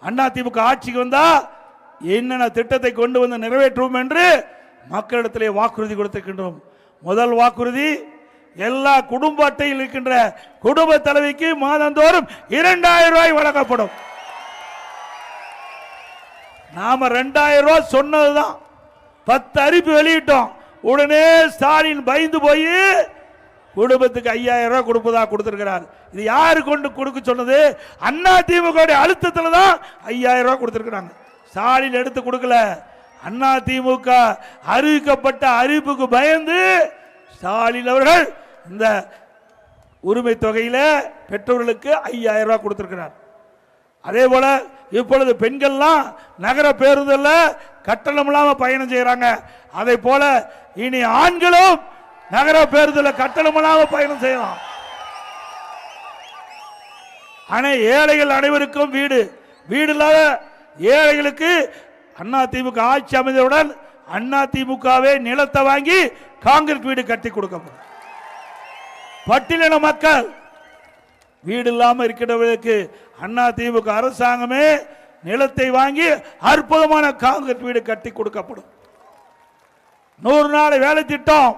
அதிமுக ஆட்சிக்கு வந்தா என்னென்ன திட்டத்தை கொண்டு வந்து நிறைவேற்றுவோம் என்று மக்களிடத்திலே வாக்குறுதி கொடுத்திருக்கின்றோம். முதல் வாக்குறுதி, எல்லா குடும்ப அட்டையில் இருக்கின்ற குடும்ப தலைவிக்கு மாதந்தோறும் 2000 ரூபாய் வழங்கப்படும். நாம 2000 ரூபாய் சொன்னதுதான், 10 அறிவிப்பு வெளியிட்டோம். உடனே ஸ்டாலின் பயந்து போய் குடும்பத்துக்கு 5000 ரூபாய் கொடுப்பதா கொடுத்திருக்கிறார். இது யாரு கொண்டு கொடுக்க சொன்னது? அதிமுக அழுத்தத்தில் தான் 5000 ரூபாய் கொடுத்திருக்கிறாங்க. ஸ்டாலின் எடுத்து கொடுக்கல. அதிமுக அறிவிக்கப்பட்ட அறிவிப்புக்கு பயந்து ஸ்டாலின் அவர்கள் இந்த உரிமை தொகையில பெற்றோர்களுக்கு 5000 ரூபாய் கொடுத்திருக்கிறார். அதே போல இப்பொழுது பெண்கள்லாம் நகர பேருந்தில் கட்டணம் இல்லாம பயணம் செய்யறாங்க. அதை போல இனி ஆண்களும் நகர பேருந்தில் கட்டணம் இல்லாம பயணம் செய்யலாம். ஆனா ஏழைகள் அனைவருக்கும் வீடு, வீடு இல்லாத ஏழைகளுக்கு அதிமுக ஆட்சி அமைந்தவுடன் அதிமுகவே நிலத்தை வாங்கி காங்கிரீட் வீடு கட்டி கொடுக்கப்படும். பட்டியலின மக்கள் வீடு இல்லாமல் இருக்கிறவர்களுக்கு அதிமுக அரசாங்கமே நிலத்தை வாங்கி அற்புதமான காங்கிரீட் வீடு கட்டி கொடுக்கப்படும். 100 நாள் வேலை திட்டம்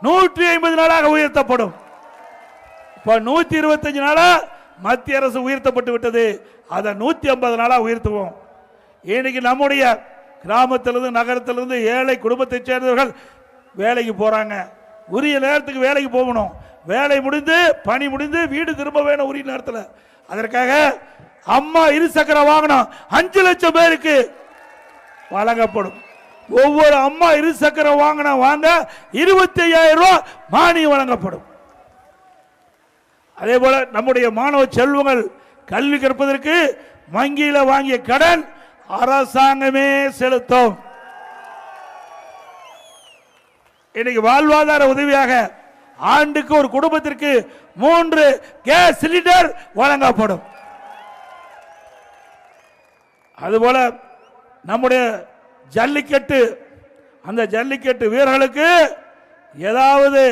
150 நாளாக உயர்த்தப்படும். இப்ப 125 நாளா மத்திய அரசு உயர்த்தப்பட்டு விட்டது. அதை 150 நாளா உயர்த்துவோம். இன்னைக்கு நம்முடைய கிராமத்திலிருந்து நகரத்திலிருந்து ஏழை குடும்பத்தை சேர்ந்தவர்கள் வேலைக்கு போறாங்க. உரிய நேரத்துக்கு வேலைக்கு போகணும். வேலை முடிந்து பணி முடிந்து வீடு திரும்ப வேணும் உரிய நேரத்தில். அதற்காக அம்மா இருசக்கர வாகனம் 5 லட்சம் பேருக்கு வழங்கப்படும். ஒவ்வொரு அம்மா இருசக்கர வாகனம் வாங்க 25,000 ரூபாய் மானியம் வழங்கப்படும். அதே போல நம்முடைய மாணவ செல்வங்கள் கல்வி கற்பதற்கு வங்கியில வாங்கிய கடன் அரசாங்கமே செலுத்தும். இன்னைக்கு வாழ்வாதார உதவியாக ஆண்டுக்கு ஒரு குடும்பத்திற்கு 3 கேஸ் சிலிண்டர் வழங்கப்படும். அதுபோல நம்முடைய ஜல்லிக்கட்டு, அந்த ஜல்லிக்கட்டு வீரர்களுக்கு ஏதாவது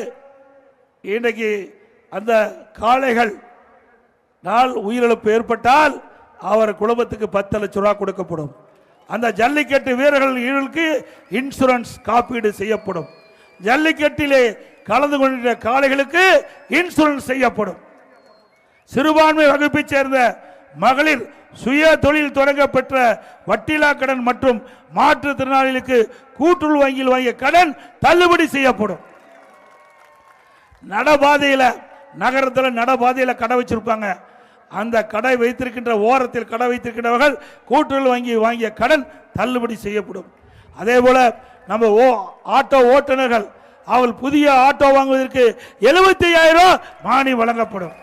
இன்றைக்கு அந்த காளைகள் நாள் உயிரிழப்பு ஏற்பட்டால் அவர் குடும்பத்துக்கு 10 லட்சம் ரூபாய் கொடுக்கப்படும். அந்த ஜல்லிக்கட்டு வீரர்களுக்கு இன்சூரன்ஸ் காப்பீடு செய்யப்படும். ஜல்லிக்கட்டிலே கலந்து கொண்ட காளைகளுக்கு இன்சூரன்ஸ் செய்யப்படும். சிறுபான்மை வகுப்பை சேர்ந்த மகளிர் சுய தொழில் தொடங்க பெற்ற வட்டிலா கடன் மற்றும் மாற்றுத்திறனாளிகளுக்கு கூட்டுறவு வங்கியில் வாங்கிய கடன் தள்ளுபடி செய்யப்படும். நடபாதையில் நகரத்தில் நடபாதையில் கடை வச்சிருப்பாங்க. அந்த கடை வைத்திருக்கின்ற ஓரத்தில் கடை வைத்திருக்கின்றவர்கள் கூட்டுறவு வங்கி வாங்கிய கடன் தள்ளுபடி செய்யப்படும். அதே போல நம்ம ஆட்டோ ஓட்டுநர்கள் அவள் புதிய ஆட்டோ வாங்குவதற்கு 75,000 ரூபாய் மானியம் வழங்கப்படும்.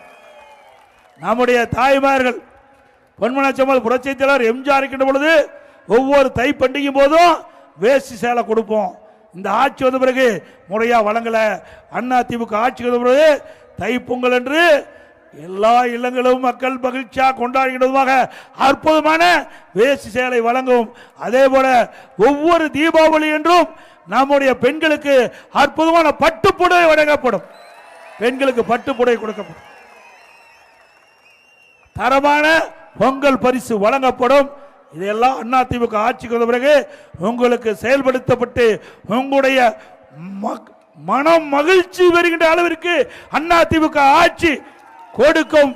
நம்முடைய தாய்மார்கள் பொன்மனச்சம்மல் புரட்சி தலைவர் எம்ஜிஆர் இருக்கின்ற பொழுது ஒவ்வொரு தை பண்டிகை போதும் வேஷ்டி சேலை கொடுப்போம். இந்த ஆட்சி வந்த பிறகு முறையா வழங்கல. அதிமுக ஆட்சி வந்த பிறகு தை பொங்கல் என்று எல்லா இல்லங்களும் மக்கள் மகிழ்ச்சியாக கொண்டாடுகிறதுமாக அற்புதமான வேஷ்டி சேலை வழங்கும். அதே போல ஒவ்வொரு தீபாவளி என்றும் நம்முடைய பெண்களுக்கு அற்புதமான பட்டுப்புடவை வழங்கப்படும். பெண்களுக்கு பட்டுப்புடவை கொடுக்கப்படும். தரமான பொங்கல் பரிசு வழங்கப்படும். இதெல்லாம் அதிமுக ஆட்சிக்கு வந்த பிறகு உங்களுக்கு செயல்படுத்தப்பட்டு உங்களுடைய மனம் மகிழ்ச்சி வருகின்ற அளவிற்கு அதிமுக ஆட்சி கொடுக்கும்.